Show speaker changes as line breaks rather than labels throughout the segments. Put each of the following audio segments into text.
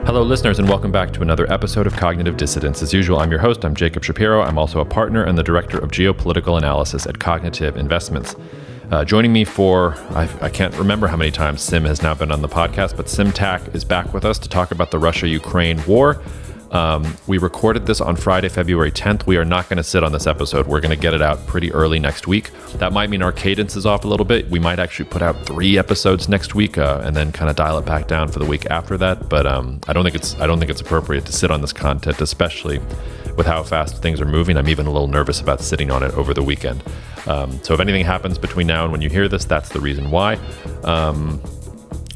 Hello, listeners, and welcome back to another episode of Cognitive Dissidence. As usual, I'm your host. I'm Jacob Shapiro. I'm also a partner and the director of geopolitical analysis at Cognitive Investments. Joining me for, I can't remember how many times Sim has now been on the podcast, but Sim Tack is back with us to talk about the Russia-Ukraine war. We recorded this on Friday, February 10th. We are not going to sit on this episode. We're going to get it out pretty early next week. That might mean our cadence is off a little bit. We might actually put out 3 episodes next week and then kind of dial it back down for the week after that. But I don't think it's appropriate to sit on this content, especially with how fast things are moving. I'm even a little nervous about sitting on it over the weekend. So if anything happens between now and when you hear this, that's the reason why.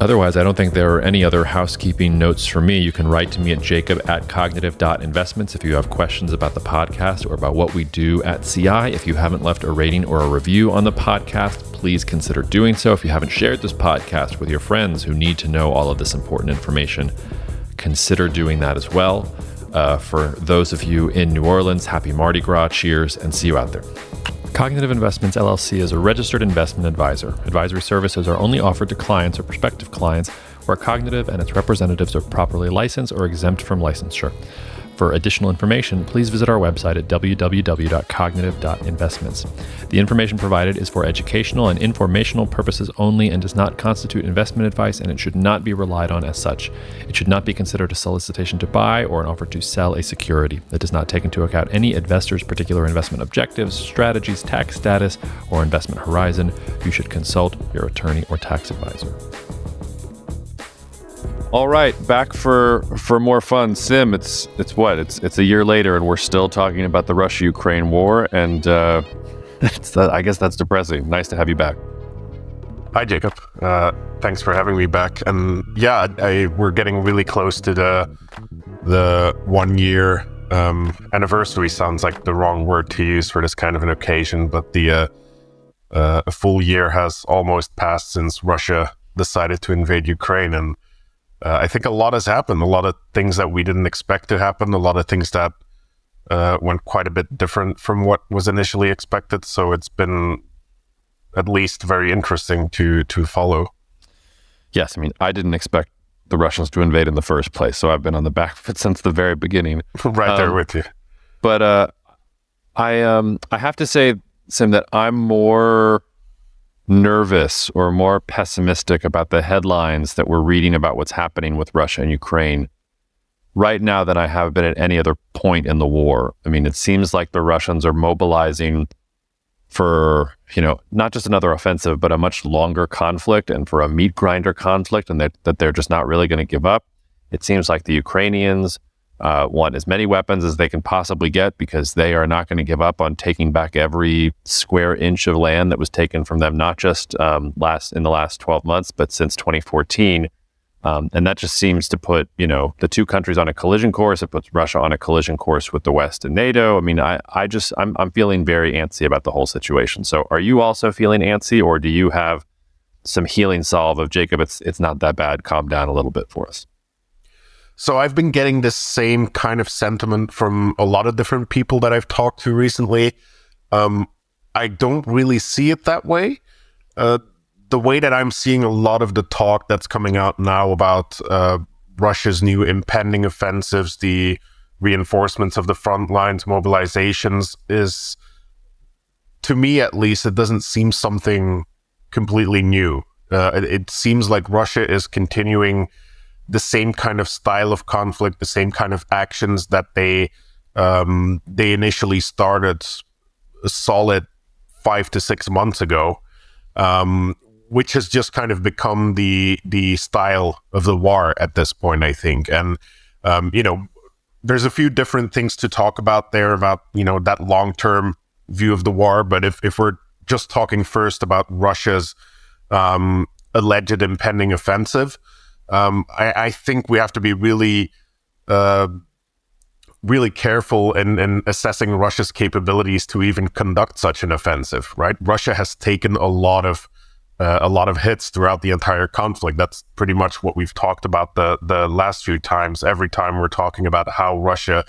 Otherwise, I don't think there are any other housekeeping notes for me. You can write to me at jacob@cognitive.investments if you have questions about the podcast or about what we do at CI. If you haven't left a rating or a review on the podcast, please consider doing so. If you haven't shared this podcast with your friends who need to know all of this important information, consider doing that as well. For those of you in New Orleans, happy Mardi Gras, cheers, and see you out there. Cognitive Investments LLC is a registered investment advisor. Advisory services are only offered to clients or prospective clients where Cognitive and its representatives are properly licensed or exempt from licensure. For additional information, please visit our website at www.cognitive.investments. The information provided is for educational and informational purposes only and does not constitute investment advice, and it should not be relied on as such. It should not be considered a solicitation to buy or an offer to sell a security. It does not take into account any investor's particular investment objectives, strategies, tax status, or investment horizon. You should consult your attorney or tax advisor. All right, back for more fun. Sim, it's a year later and we're still talking about the Russia-Ukraine war, and I guess that's depressing. Nice to have you back.
Hi, Jacob. Thanks for having me back. And yeah, we're getting really close to the 1 year anniversary. Sounds like the wrong word to use for this kind of an occasion, but a full year has almost passed since Russia decided to invade Ukraine, and I think a lot has happened, a lot of things that we didn't expect to happen, a lot of things that went quite a bit different from what was initially expected. So it's been at least very interesting to follow.
Yes, I mean, I didn't expect the Russians to invade in the first place, so I've been on the back of it since the very beginning.
Right there with you.
But I have to say, Sim, that I'm more nervous or more pessimistic about the headlines that we're reading about what's happening with Russia and Ukraine right now than I have been at any other point in the war. I mean, it seems like the Russians are mobilizing for, not just another offensive, but a much longer conflict and for a meat grinder conflict, and that they're just not really going to give up. It seems like the Ukrainians want as many weapons as they can possibly get because they are not going to give up on taking back every square inch of land that was taken from them, not just in the last 12 months, but since 2014. And that just seems to put, the two countries on a collision course. It puts Russia on a collision course with the West and NATO. I mean, I'm feeling very antsy about the whole situation. So are you also feeling antsy, or do you have some healing salve of, Jacob, it's not that bad, calm down a little bit for us?
So I've been getting this same kind of sentiment from a lot of different people that I've talked to recently. I don't really see it that way. The way that I'm seeing a lot of the talk that's coming out now about Russia's new impending offensives, the reinforcements of the front lines, mobilizations, is, to me at least, it doesn't seem something completely new. It seems like Russia is continuing the same kind of style of conflict, the same kind of actions that they initially started a solid 5 to 6 months ago, which has just kind of become the style of the war at this point, I think. And there's a few different things to talk about there about that long-term view of the war. But if we're just talking first about Russia's alleged impending offensive, I think we have to be really careful in assessing Russia's capabilities to even conduct such an offensive, right? Russia has taken a lot of hits throughout the entire conflict. That's pretty much what we've talked about the last few times. Every time we're talking about how Russia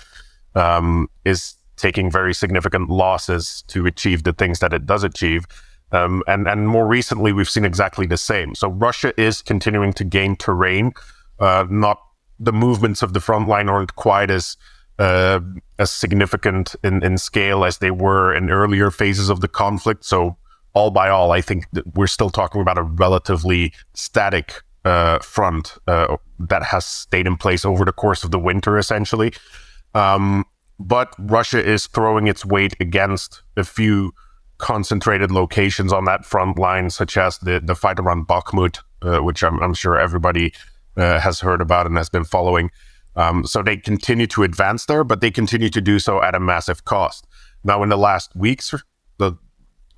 is taking very significant losses to achieve the things that it does achieve. And more recently, we've seen exactly the same. So Russia is continuing to gain terrain, not the movements of the front line aren't quite as significant in scale as they were in earlier phases of the conflict. So all by all, I think that we're still talking about a relatively static front that has stayed in place over the course of the winter, essentially. But Russia is throwing its weight against a few concentrated locations on that front line, such as the fight around Bakhmut, which I'm sure everybody has heard about and has been following. So they continue to advance there, but they continue to do so at a massive cost. Now, in the last weeks, the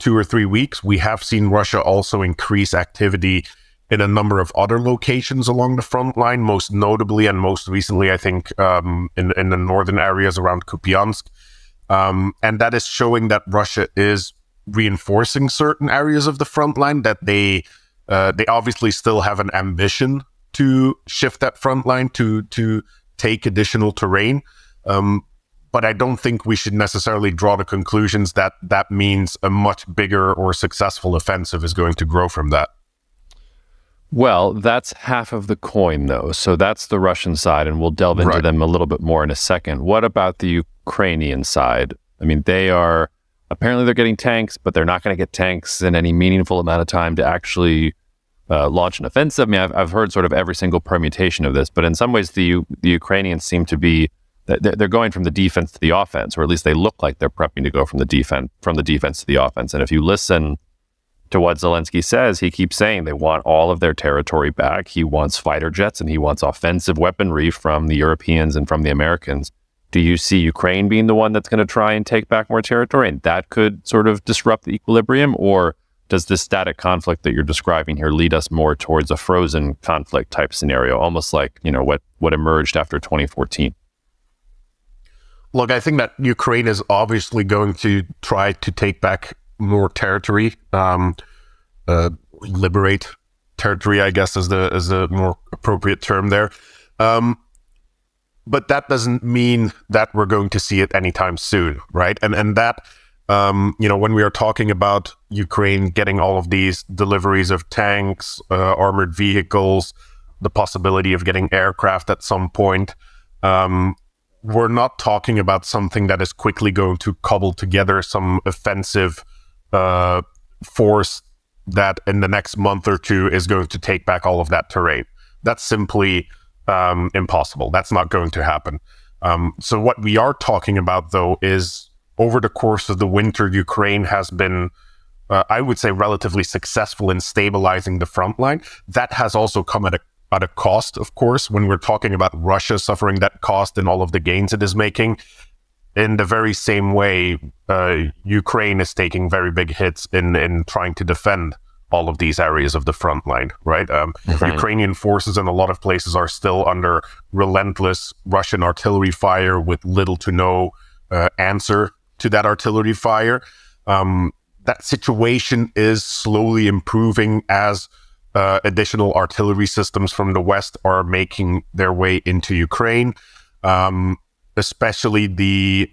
2 or 3 weeks, we have seen Russia also increase activity in a number of other locations along the front line, most notably and most recently, I think, in the northern areas around Kupiansk. And that is showing that Russia is reinforcing certain areas of the front line, that they obviously still have an ambition to shift that front line to take additional terrain. But I don't think we should necessarily draw the conclusions that that means a much bigger or successful offensive is going to grow from that.
Well, that's half of the coin, though. So that's the Russian side, and we'll delve into them a little bit more in a second. What about the Ukrainian side? I mean, apparently they're getting tanks, but they're not going to get tanks in any meaningful amount of time to actually launch an offensive. I mean, I've heard sort of every single permutation of this, but in some ways the Ukrainians seem to be, they're going from the defense to the offense, or at least they look like they're prepping to go from the defense to the offense. And if you listen to what Zelensky says, he keeps saying they want all of their territory back. He wants fighter jets and he wants offensive weaponry from the Europeans and from the Americans. Do you see Ukraine being the one that's going to try and take back more territory, and that could sort of disrupt the equilibrium? Or does this static conflict that you're describing here lead us more towards a frozen conflict type scenario, almost like, what emerged after 2014?
Look, I think that Ukraine is obviously going to try to take back more territory, liberate territory, I guess is the more appropriate term there. But that doesn't mean that we're going to see it anytime soon, right? And that, when we are talking about Ukraine getting all of these deliveries of tanks, armored vehicles, the possibility of getting aircraft at some point, we're not talking about something that is quickly going to cobble together some offensive force that in the next month or two is going to take back all of that terrain. That's simply impossible. That's not going to happen. So what we are talking about, though, is over the course of the winter, Ukraine has been, I would say, relatively successful in stabilizing the front line. That has also come at a cost, of course, when we're talking about Russia suffering that cost and all of the gains it is making. In the very same way, Ukraine is taking very big hits in trying to defend all of these areas of the front line, right? Ukrainian forces in a lot of places are still under relentless Russian artillery fire with little to no answer to that artillery fire. That situation is slowly improving as additional artillery systems from the West are making their way into Ukraine. Especially the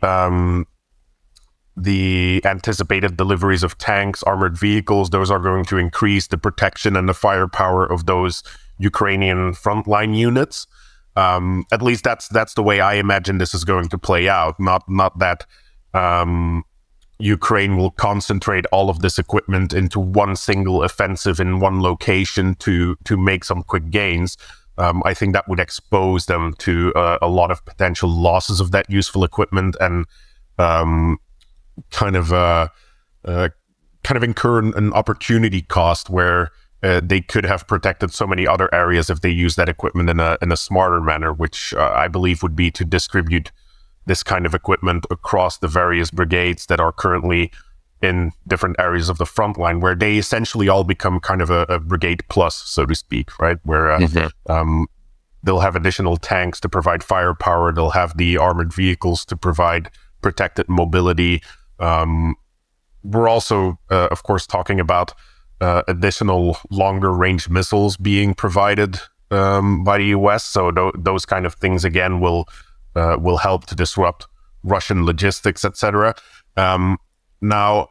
anticipated deliveries of tanks, armored vehicles, those are going to increase the protection and the firepower of those Ukrainian frontline units. At least that's the way I imagine this is going to play out. Not that Ukraine will concentrate all of this equipment into one single offensive in one location to make some quick gains. I think that would expose them to a lot of potential losses of that useful equipment and kind of incur an opportunity cost where they could have protected so many other areas if they use that equipment in a smarter manner, which I believe would be to distribute this kind of equipment across the various brigades that are currently in different areas of the front line, where they essentially all become kind of a brigade plus, so to speak, right? Where they'll have additional tanks to provide firepower, they'll have the armored vehicles to provide protected mobility. We're also, of course, talking about additional longer range missiles being provided by the US. So those kind of things, again, will help to disrupt Russian logistics, etc. Now,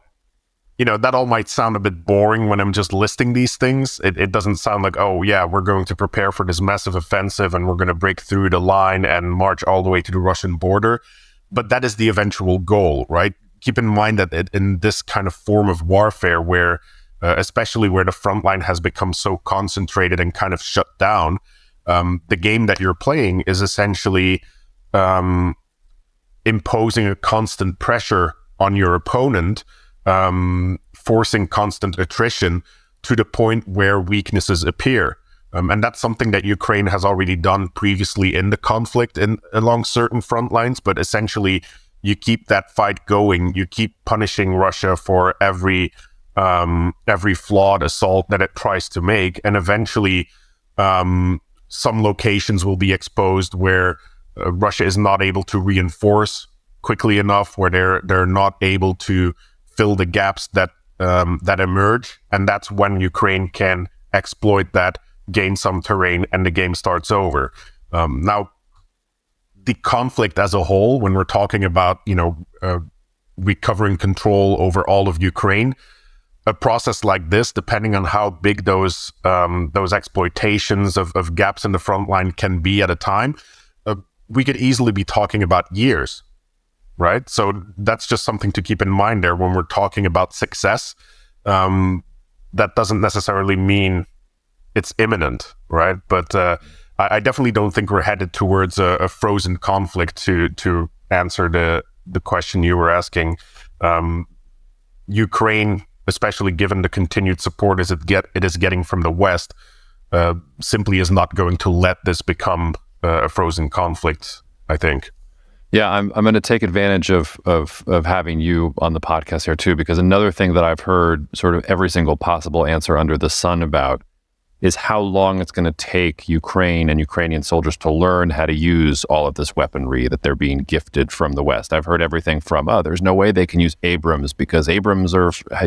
that all might sound a bit boring when I'm just listing these things. It doesn't sound like, oh yeah, we're going to prepare for this massive offensive and we're going to break through the line and march all the way to the Russian border. But that is the eventual goal, right? Keep in mind that in this kind of form of warfare where, especially where the front line has become so concentrated and kind of shut down, the game that you're playing is essentially imposing a constant pressure on your opponent, forcing constant attrition to the point where weaknesses appear. And that's something that Ukraine has already done previously in the conflict along certain front lines, but essentially you keep that fight going, you keep punishing Russia for every flawed assault that it tries to make, and eventually some locations will be exposed where Russia is not able to reinforce quickly enough, where they're not able to fill the gaps that emerge, and that's when Ukraine can exploit that, gain some terrain, and the game starts over. Now, the conflict as a whole, when we're talking about recovering control over all of Ukraine, a process like this, depending on how big those exploitations of gaps in the front line can be at a time, we could easily be talking about years, right? So that's just something to keep in mind there when we're talking about success. That doesn't necessarily mean it's imminent, right? But I definitely don't think we're headed towards a frozen conflict. To answer the question you were asking, Ukraine, especially given the continued support it is getting from the West, simply is not going to let this become a frozen conflict, I think.
Yeah, I'm going to take advantage of having you on the podcast here too, because another thing that I've heard sort of every single possible answer under the sun about is how long it's going to take Ukraine and Ukrainian soldiers to learn how to use all of this weaponry that they're being gifted from the West. I've heard everything from, there's no way they can use Abrams because Abrams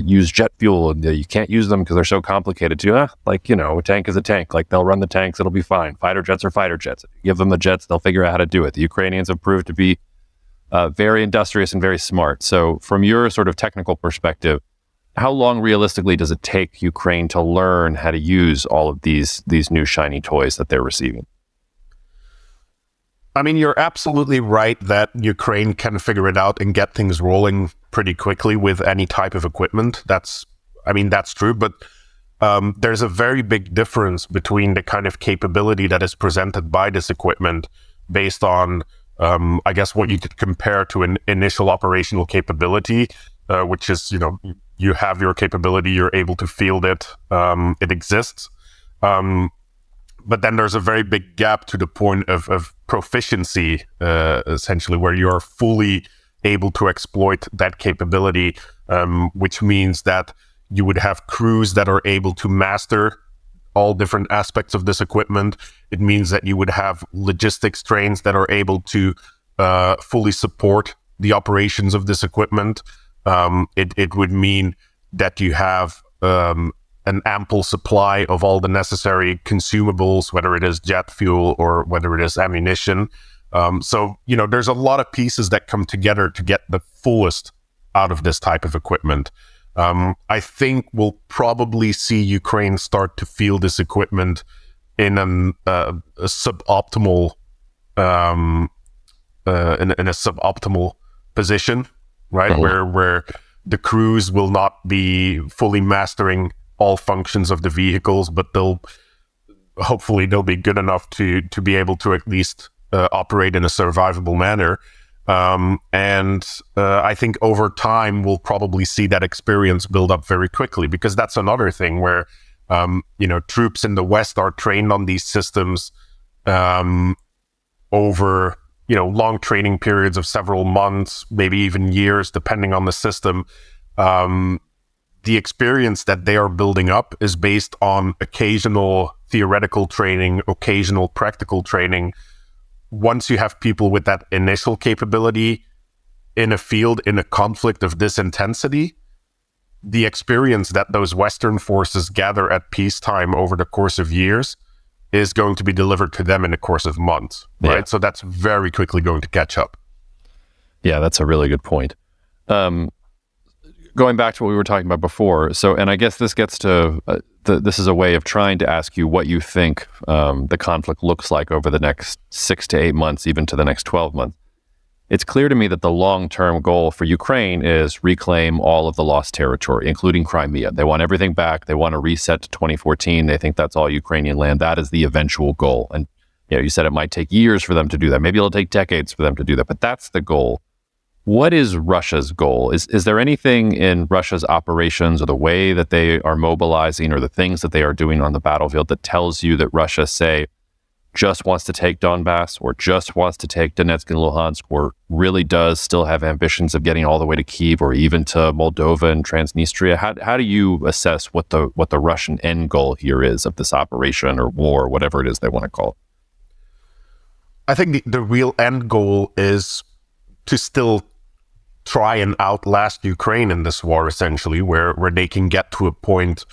use jet fuel and you can't use them because they're so complicated to, a tank is a tank. Like, they'll run the tanks, it'll be fine. Fighter jets are fighter jets. If you give them the jets, they'll figure out how to do it. The Ukrainians have proved to be very industrious and very smart. So from your sort of technical perspective, how long realistically does it take Ukraine to learn how to use all of these new shiny toys that they're receiving?
I mean, you're absolutely right that Ukraine can figure it out and get things rolling pretty quickly with any type of equipment. That's true, but there's a very big difference between the kind of capability that is presented by this equipment based on, I guess, what you could compare to an initial operational capability, which is, you have your capability, you're able to field it, it exists. But then there's a very big gap to the point of proficiency, essentially, where you're fully able to exploit that capability, which means that you would have crews that are able to master all different aspects of this equipment. It means that you would have logistics trains that are able to fully support the operations of this equipment. It would mean that you have an ample supply of all the necessary consumables, whether it is jet fuel or whether it is ammunition. So there's a lot of pieces that come together to get the fullest out of this type of equipment. I think we'll probably see Ukraine start to field this equipment in a suboptimal in a suboptimal position, right? Uh-huh. Where the crews will not be fully mastering all functions of the vehicles, but they'll be good enough to be able to at least operate in a survivable manner. And I think over time we'll probably see that experience build up very quickly, because that's another thing where troops in the West are trained on these systems over long training periods of several months, maybe even years, depending on the system. The experience that they are building up is based on occasional theoretical training, occasional practical training. Once you have people with that initial capability in a field, in a conflict of this intensity, the experience that those Western forces gather at peacetime over the course of years is going to be delivered to them in the course of months, right? Yeah. So that's very quickly going to catch up.
Yeah, that's a really good point. going back to what we were talking about before, so, and I guess this gets to, this is a way of trying to ask you what you think the conflict looks like over the next 6 to 8 months, even to the next 12 months. It's clear to me that the long-term goal for Ukraine is reclaim all of the lost territory, including Crimea. They want everything back. They want to reset to 2014. They think that's all Ukrainian land. That is the eventual goal. And you said it might take years for them to do that. Maybe it'll take decades for them to do that, but that's the goal. What is Russia's goal? Is there anything in Russia's operations or the way that they are mobilizing or the things that they are doing on the battlefield that tells you that Russia, say, just wants to take Donbass or just wants to take Donetsk and Luhansk, or really does still have ambitions of getting all the way to Kyiv or even to Moldova and Transnistria? How do you assess what the Russian end goal here is of this operation or war, whatever it is they want to call it?
I think the real end goal is to still try and outlast Ukraine in this war, essentially, where they can get to a point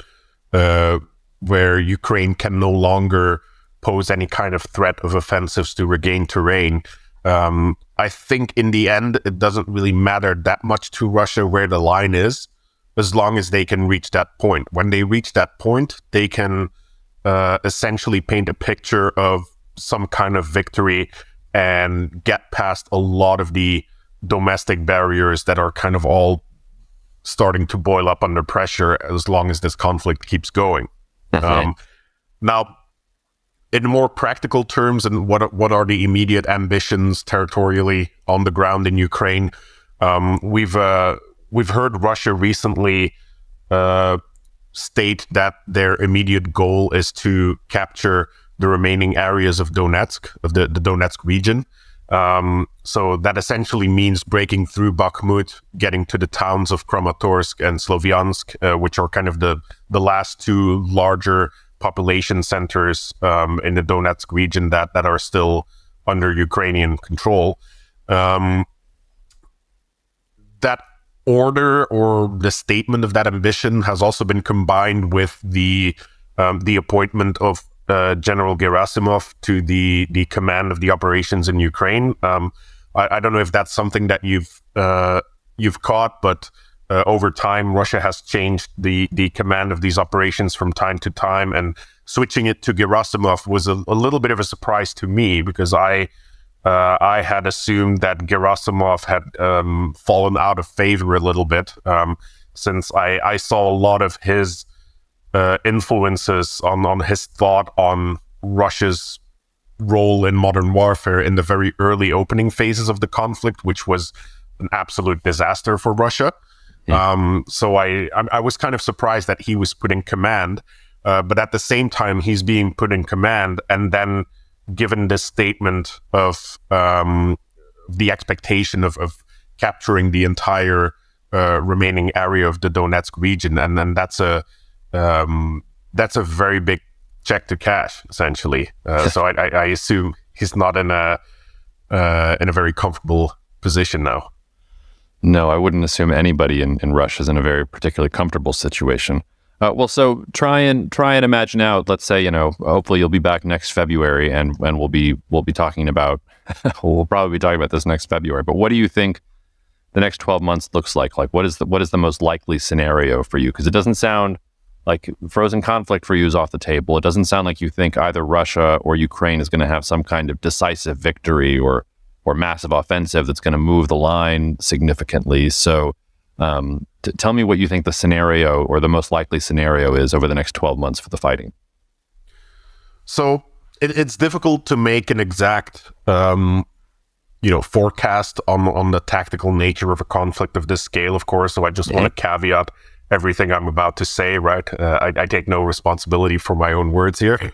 where Ukraine can no longer pose any kind of threat of offensives to regain terrain. I think in the end, it doesn't really matter that much to Russia where the line is, as long as they can reach that point. When they reach that point, they can essentially paint a picture of some kind of victory and get past a lot of the domestic barriers that are kind of all starting to boil up under pressure as long as this conflict keeps going. Now, in more practical terms, and what are the immediate ambitions territorially on the ground in Ukraine? We've heard Russia recently state that their immediate goal is to capture the remaining areas of Donetsk, of the Donetsk region. So that essentially means breaking through Bakhmut, getting to the towns of Kramatorsk and Slovyansk, which are kind of the last two larger population centers in the Donetsk region that are still under Ukrainian control. That order, or the statement of that ambition, has also been combined with the appointment of General Gerasimov to the command of the operations in Ukraine. I don't know if that's something that you've caught, but over time, Russia has changed the command of these operations from time to time, and switching it to Gerasimov was a little bit of a surprise to me, because I had assumed that Gerasimov had fallen out of favor a little bit, since I saw a lot of his influences on his thought on Russia's role in modern warfare in the very early opening phases of the conflict, which was an absolute disaster for Russia. So I was kind of surprised that he was put in command, but at the same time, he's being put in command and then given this statement of the expectation of capturing the entire remaining area of the Donetsk region, and then that's a very big check to cash, essentially. So I assume he's not in a very comfortable position now.
No, I wouldn't assume anybody in Russia is in a very particularly comfortable situation. Well, so try and imagine out. Let's say, hopefully you'll be back next February, and we'll be talking about. We'll probably be talking about this next February. But what do you think the next 12 months looks like? Like, what is the most likely scenario for you? Because it doesn't sound like frozen conflict for you is off the table. It doesn't sound like you think either Russia or Ukraine is going to have some kind of decisive victory or massive offensive that's going to move the line significantly. So tell me what you think the scenario, or the most likely scenario, is over the next 12 months for the fighting.
So it's difficult to make an exact forecast on the tactical nature of a conflict of this scale, of course. So I just want to caveat everything I'm about to say, right? I take no responsibility for my own words here.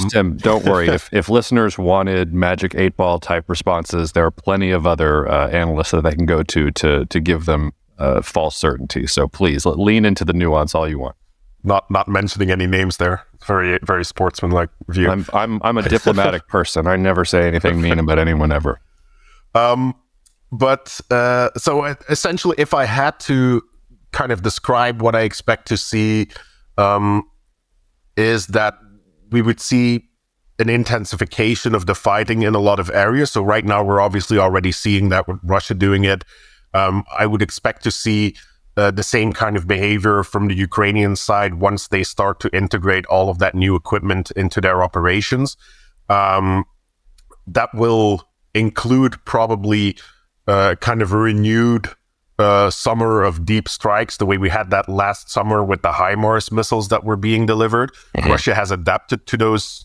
Tim, don't worry. If listeners wanted Magic 8-Ball type responses, there are plenty of other analysts that they can go to give them false certainty. So please lean into the nuance all you want.
Not mentioning any names there. Very, very sportsmanlike view.
I'm a diplomatic person. I never say anything mean about anyone ever.
But so essentially, if I had to kind of describe what I expect to see, is that we would see an intensification of the fighting in a lot of areas. So right now, we're obviously already seeing that with Russia doing it. I would expect to see the same kind of behavior from the Ukrainian side once they start to integrate all of that new equipment into their operations. That will include probably kind of a renewed summer of deep strikes, the way we had that last summer with the HIMARS missiles that were being delivered. Russia has adapted to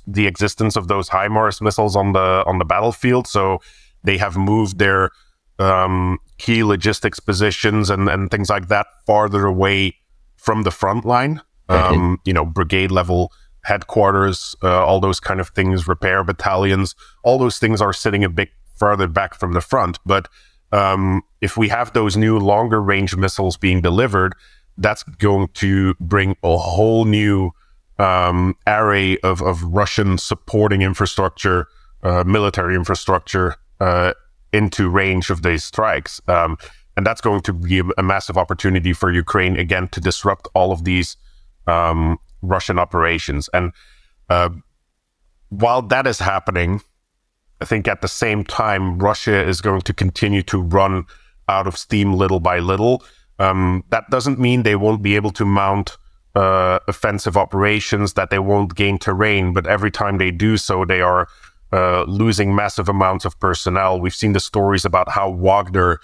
the existence of those HIMARS missiles on the battlefield, so they have moved their key logistics positions and things like that farther away from the front line. Brigade level headquarters, all those kind of things, repair battalions, all those things are sitting a bit further back from the front. But if we have those new longer range missiles being delivered, that's going to bring a whole new array of Russian supporting infrastructure, military infrastructure, into range of these strikes. And that's going to be a massive opportunity for Ukraine, again, to disrupt all of these Russian operations. And while that is happening, I think at the same time, Russia is going to continue to run out of steam little by little. That doesn't mean they won't be able to mount offensive operations, that they won't gain terrain, but every time they do so, they are losing massive amounts of personnel. We've seen the stories about how Wagner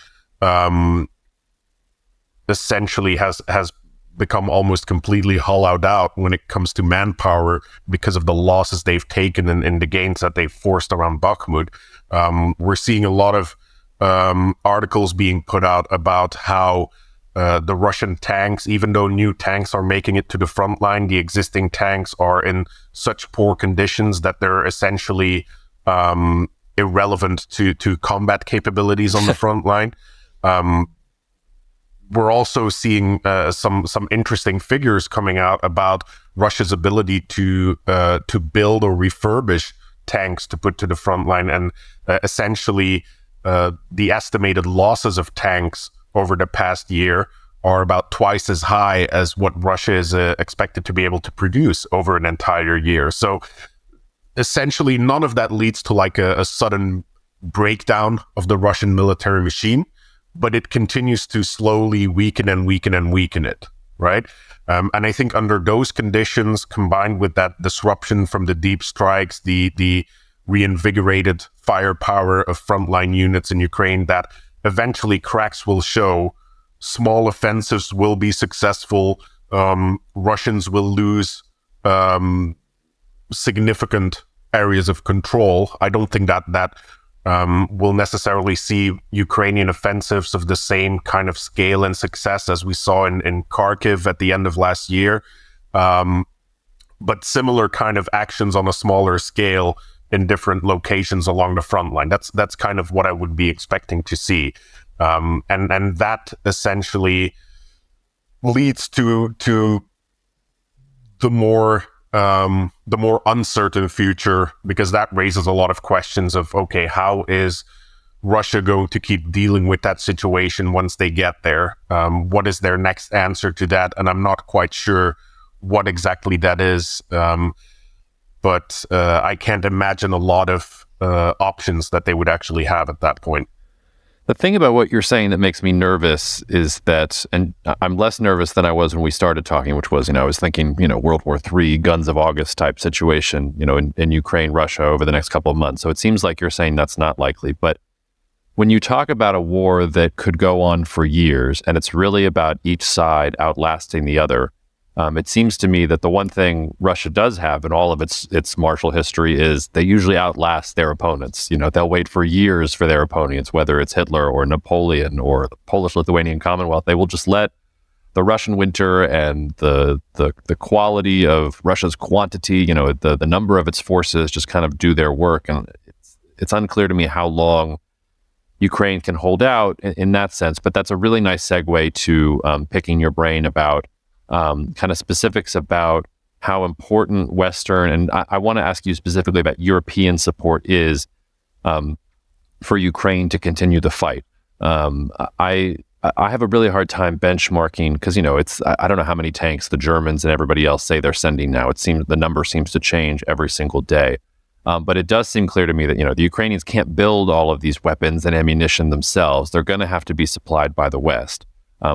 essentially has become almost completely hollowed out when it comes to manpower because of the losses they've taken and the gains that they've forced around Bakhmut. We're seeing a lot of articles being put out about how the Russian tanks, even though new tanks are making it to the front line, the existing tanks are in such poor conditions that they're essentially irrelevant to combat capabilities on the front line. We're also seeing some interesting figures coming out about Russia's ability to build or refurbish tanks to put to the front line, and essentially the estimated losses of tanks over the past year are about twice as high as what Russia is expected to be able to produce over an entire year. So essentially, none of that leads to like a sudden breakdown of the Russian military machine, but it continues to slowly weaken and weaken and weaken it, right? And I think under those conditions, combined with that disruption from the deep strikes, the reinvigorated firepower of frontline units in Ukraine, that eventually cracks will show, small offensives will be successful, Russians will lose significant areas of control. I don't think that we'll necessarily see Ukrainian offensives of the same kind of scale and success as we saw in Kharkiv at the end of last year. But similar kind of actions on a smaller scale in different locations along the front line. That's kind of what I would be expecting to see. And that essentially leads to the more uncertain future, because that raises a lot of questions of, okay, how is Russia going to keep dealing with that situation once they get there? What is their next answer to that? And I'm not quite sure what exactly that is. But I can't imagine a lot of options that they would actually have at that point.
The thing about what you're saying that makes me nervous is that, and I'm less nervous than I was when we started talking, which was, I was thinking, World War III, Guns of August type situation, in Ukraine, Russia over the next couple of months. So it seems like you're saying that's not likely. But when you talk about a war that could go on for years, and it's really about each side outlasting the other, it seems to me that the one thing Russia does have in all of its martial history is they usually outlast their opponents. They'll wait for years for their opponents, whether it's Hitler or Napoleon or the Polish-Lithuanian Commonwealth. They will just let the Russian winter and the quality of Russia's quantity, the number of its forces just kind of do their work. And it's unclear to me how long Ukraine can hold out in that sense. But that's a really nice segue to picking your brain about kind of specifics about how important Western, and I want to ask you specifically about European support is for Ukraine to continue the fight. I have a really hard time benchmarking because, I don't know how many tanks the Germans and everybody else say they're sending now. It seems the number seems to change every single day. But it does seem clear to me that, the Ukrainians can't build all of these weapons and ammunition themselves. They're going to have to be supplied by the West.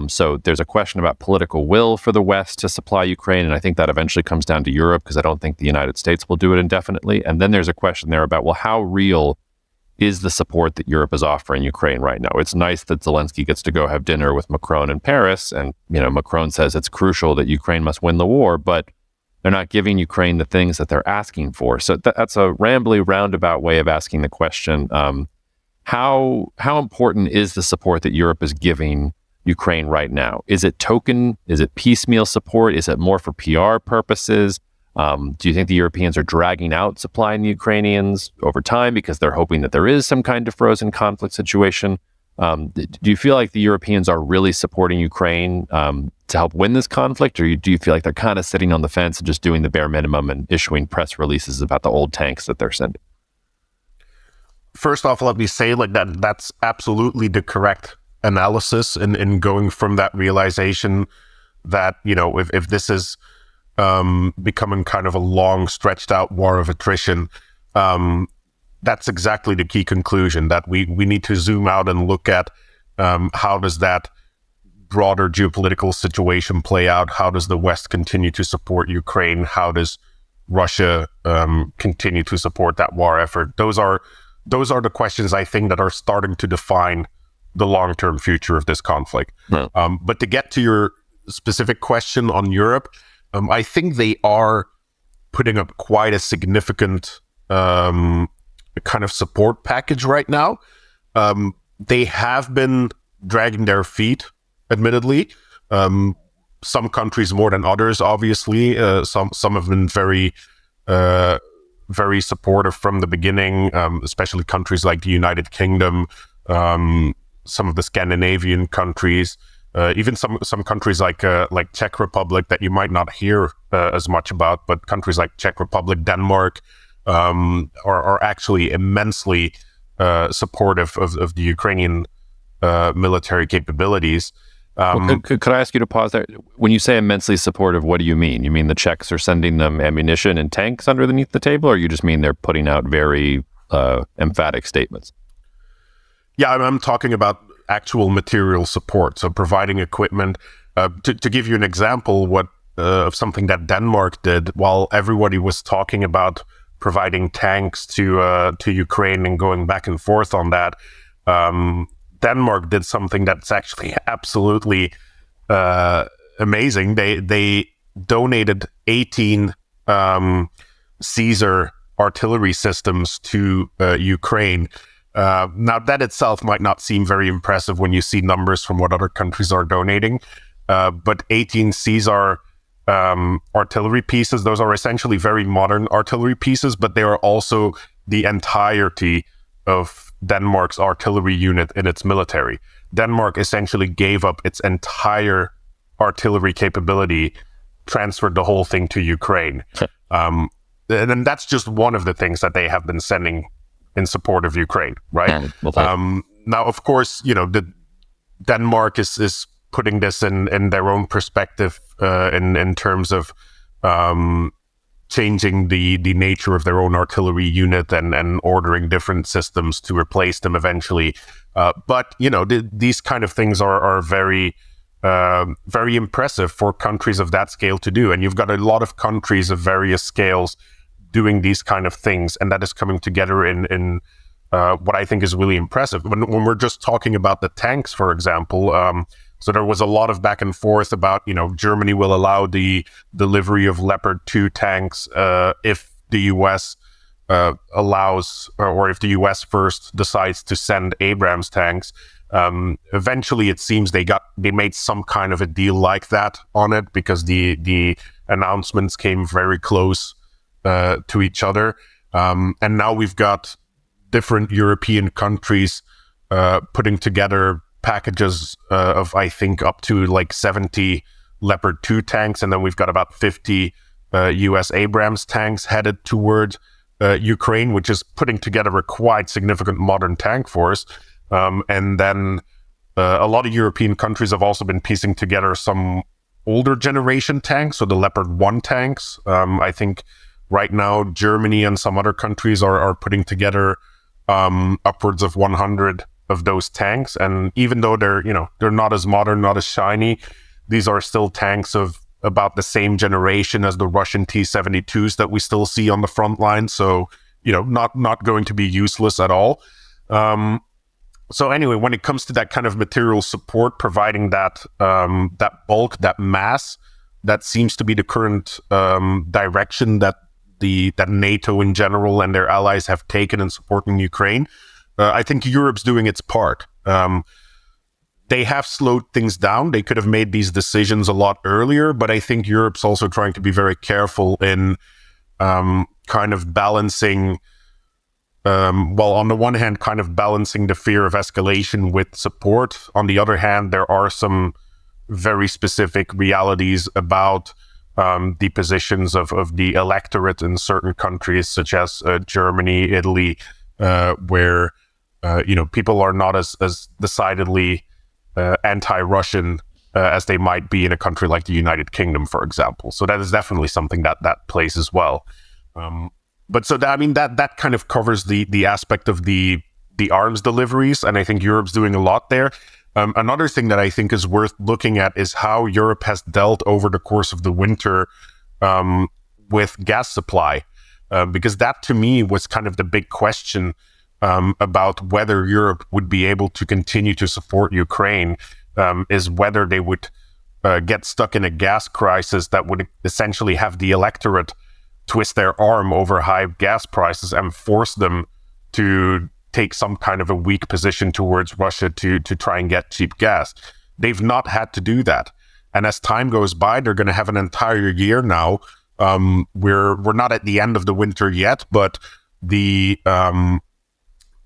So there's a question about political will for the West to supply Ukraine, and I think that eventually comes down to Europe, because I don't think the United States will do it indefinitely. And then there's a question there about, well, how real is the support that Europe is offering Ukraine right now? It's nice that Zelensky gets to go have dinner with Macron in Paris, and Macron says it's crucial that Ukraine must win the war, but they're not giving Ukraine the things that they're asking for. So that's a rambly, roundabout way of asking the question. How important is the support that Europe is giving Ukraine right now? Is it token? Is it piecemeal support? Is it more for PR purposes? Do you think the Europeans are dragging out supplying the Ukrainians over time because they're hoping that there is some kind of frozen conflict situation? Do you feel like the Europeans are really supporting Ukraine to help win this conflict, or do you feel like they're kind of sitting on the fence and just doing the bare minimum and issuing press releases about the old tanks that they're sending?
First off, let me say that's absolutely the correct analysis in going from that realization that, if this is becoming kind of a long, stretched out war of attrition, that's exactly the key conclusion, that we need to zoom out and look at how does that broader geopolitical situation play out? How does the West continue to support Ukraine? How does Russia continue to support that war effort? Those are the questions, I think, that are starting to define the long-term future of this conflict. No. But to get to your specific question on Europe, I think they are putting up quite a significant kind of support package right now. They have been dragging their feet, admittedly. Some countries more than others, obviously. Some have been very supportive from the beginning, especially countries like the United Kingdom, some of the Scandinavian countries, even some countries like Czech Republic that you might not hear as much about, but countries like Czech Republic, Denmark, are actually immensely supportive of the Ukrainian military capabilities.
Could I ask you to pause there? When you say immensely supportive, what do you mean? You mean the Czechs are sending them ammunition and tanks underneath the table, or you just mean they're putting out very emphatic statements?
Yeah, I'm talking about actual material support, so providing equipment. To give you an example, of something that Denmark did, while everybody was talking about providing tanks to Ukraine and going back and forth on that, Denmark did something that's actually absolutely amazing. They donated 18 Caesar artillery systems to Ukraine. Now, that itself might not seem very impressive when you see numbers from what other countries are donating, but 18 Caesar artillery pieces, those are essentially very modern artillery pieces, but they are also the entirety of Denmark's artillery unit in its military. Denmark essentially gave up its entire artillery capability, transferred the whole thing to Ukraine. And then that's just one of the things that they have been sending in support of Ukraine, right? Now, of course, Denmark is putting this in their own perspective in terms of changing the nature of their own artillery unit and ordering different systems to replace them eventually. But these kind of things are very, very impressive for countries of that scale to do. And you've got a lot of countries of various scales doing these kind of things, and that is coming together in what I think is really impressive. When we're just talking about the tanks, for example, so there was a lot of back and forth about, Germany will allow the delivery of Leopard 2 tanks if the U.S. allows, or if the U.S. first decides to send Abrams tanks. Eventually, it seems they made some kind of a deal like that on it, because the announcements came very close to each other. And now we've got different European countries putting together packages of, I think, up to like 70 Leopard 2 tanks. And then we've got about 50 US Abrams tanks headed toward Ukraine, which is putting together a quite significant modern tank force. And then a lot of European countries have also been piecing together some older generation tanks, so the Leopard 1 tanks. I think right now, Germany and some other countries are putting together upwards of 100 of those tanks. And even though they're not as modern, not as shiny, these are still tanks of about the same generation as the Russian T-72s that we still see on the front line. So, not going to be useless at all. So anyway, when it comes to that kind of material support, providing that bulk, that mass, that seems to be the current direction that NATO in general and their allies have taken in supporting Ukraine. I think Europe's doing its part. They have slowed things down. They could have made these decisions a lot earlier, but I think Europe's also trying to be very careful in kind of balancing, on the one hand, kind of balancing the fear of escalation with support. On the other hand, there are some very specific realities about the positions of the electorate in certain countries, such as Germany, Italy, where people are not as decidedly anti-Russian as they might be in a country like the United Kingdom, for example. So that is definitely something that plays as well. That kind of covers the aspect of the arms deliveries, and I think Europe's doing a lot there. Another thing that I think is worth looking at is how Europe has dealt over the course of the winter with gas supply, because that to me was kind of the big question about whether Europe would be able to continue to support Ukraine, is whether they would get stuck in a gas crisis that would essentially have the electorate twist their arm over high gas prices and force them to take some kind of a weak position towards Russia to try and get cheap gas. They've not had to do that. And as time goes by, they're going to have an entire year now. We're not at the end of the winter yet, but the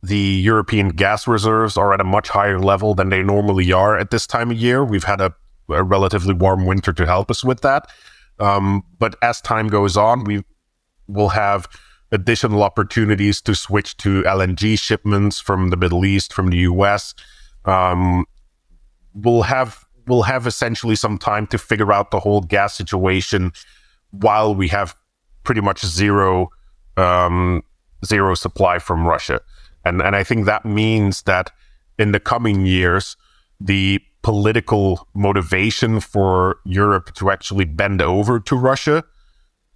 European gas reserves are at a much higher level than they normally are at this time of year. We've had a relatively warm winter to help us with that. But as time goes on, we will have additional opportunities to switch to LNG shipments from the Middle East, from the US. We'll have essentially some time to figure out the whole gas situation while we have pretty much zero supply from Russia. And I think that means that in the coming years, the political motivation for Europe to actually bend over to Russia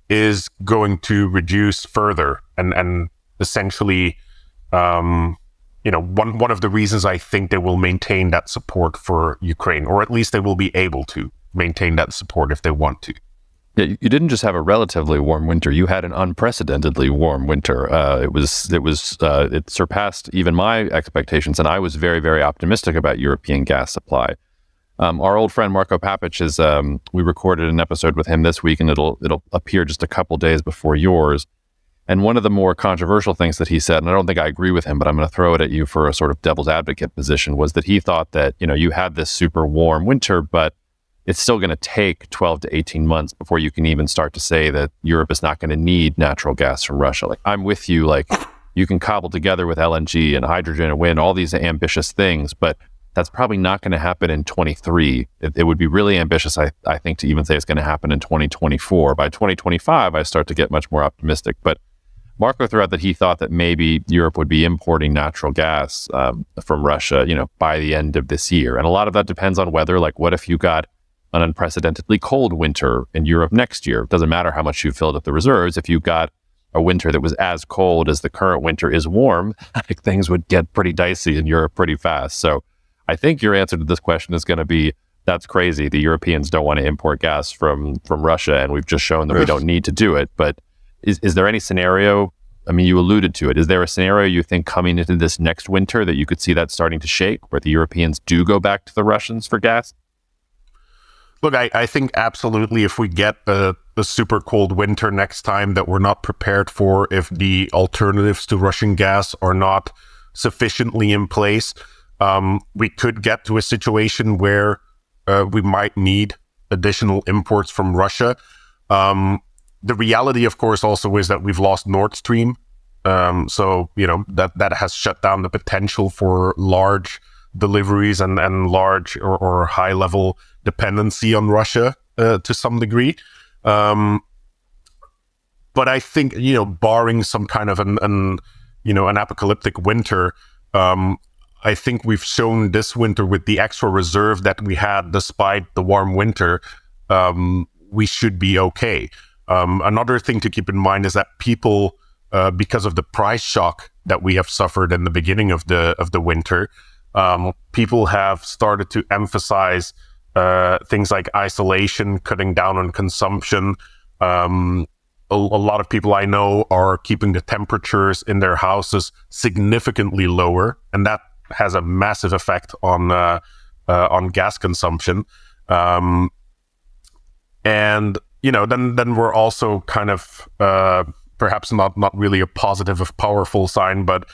is going to reduce further. And essentially, one of the reasons I think they will maintain that support for Ukraine, or at least they will be able to maintain that support if they want to.
Yeah, you didn't just have a relatively warm winter; you had an unprecedentedly warm winter. It surpassed even my expectations, and I was very, very optimistic about European gas supply. Our old friend Marco Papic is. We recorded an episode with him this week, and it'll appear just a couple days before yours. And one of the more controversial things that he said, and I don't think I agree with him, but I'm going to throw it at you for a sort of devil's advocate position, was that he thought that you had this super warm winter, but it's still going to take 12 to 18 months before you can even start to say that Europe is not going to need natural gas from Russia. Like, I'm with you. Like, you can cobble together with LNG and hydrogen and wind, all these ambitious things, but that's probably not going to happen in 23. It would be really ambitious, I think, to even say it's going to happen in 2024. By 2025, I start to get much more optimistic. But Marco threw out that he thought that maybe Europe would be importing natural gas from Russia, by the end of this year. And a lot of that depends on weather. Like, what if you got an unprecedentedly cold winter in Europe next year? It doesn't matter how much you filled up the reserves. If you got a winter that was as cold as the current winter is warm, like, things would get pretty dicey in Europe pretty fast. So I think your answer to this question is going to be, that's crazy. The Europeans don't want to import gas from Russia, and we've just shown that we don't need to do it. But is there any scenario, I mean, you alluded to it, is there a scenario you think coming into this next winter that you could see that starting to shake, where the Europeans do go back to the Russians for gas?
Look, I think absolutely, if we get a super cold winter next time that we're not prepared for, if the alternatives to Russian gas are not sufficiently in place, we could get to a situation where we might need additional imports from Russia. The reality, of course, also is that we've lost Nordstream. So, that has shut down the potential for large deliveries and large or high level dependency on Russia to some degree. But I think, barring some kind of an apocalyptic winter, I think we've shown this winter with the extra reserve that we had despite the warm winter, we should be okay. Another thing to keep in mind is that people, because of the price shock that we have suffered in the beginning of the winter, people have started to emphasize things like isolation, cutting down on consumption. A lot of people I know are keeping the temperatures in their houses significantly lower, and that has a massive effect on gas consumption. And then we're also kind of perhaps not really a positive of powerful sign, but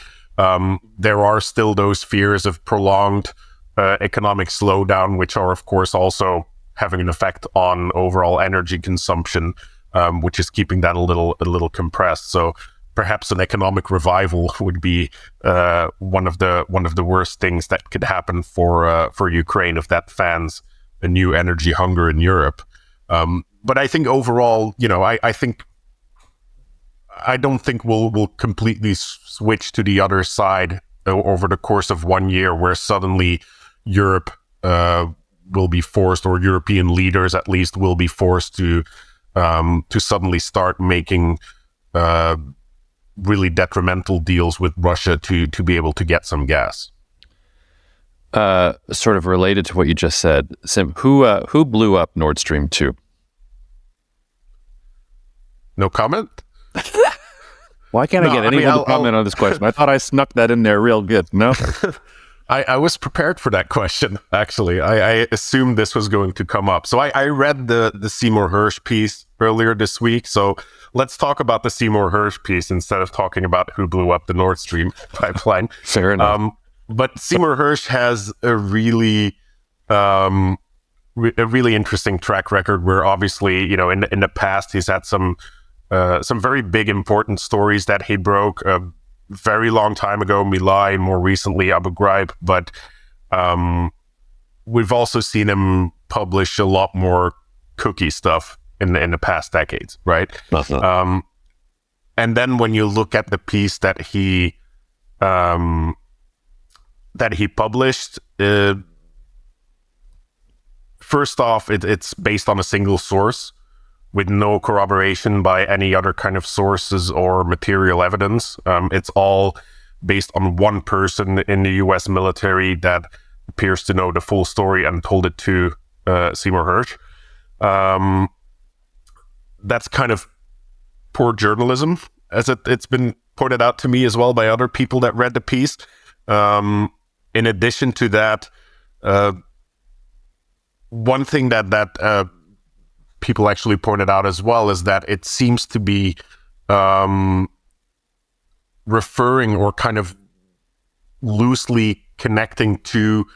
there are still those fears of prolonged economic slowdown, which are of course also having an effect on overall energy consumption, which is keeping that a little compressed. So perhaps an economic revival would be one of the worst things that could happen for Ukraine if that fans a new energy hunger in Europe. But I think overall, I don't think we'll completely switch to the other side over the course of 1 year, where suddenly Europe will be forced, or European leaders at least will be forced to suddenly start making really detrimental deals with Russia to be able to get some gas.
Sort of related to what you just said, Sim, who blew up Nord Stream 2?
No comment?
Why can't I get anyone to comment on this question? I thought I snuck that in there real good. No?
I was prepared for that question, actually. I assumed this was going to come up. So I read the Seymour Hersh piece earlier this week. So let's talk about the Seymour Hersh piece instead of talking about who blew up the Nord Stream pipeline.
Fair enough.
But Seymour Hersh has a really interesting track record where obviously, in the past, he's had some very big, important stories that he broke a very long time ago, My Lai, more recently Abu Ghraib. But we've also seen him publish a lot more cookie stuff in the past decades, right? And then when you look at the piece that he published, first off, it's based on a single source with no corroboration by any other kind of sources or material evidence. It's all based on one person in the US military that appears to know the full story and told it to Seymour Hersh. That's kind of poor journalism, as it's been pointed out to me as well by other people that read the piece. In addition to that, one thing that people actually pointed out as well is that it seems to be referring or kind of loosely connecting to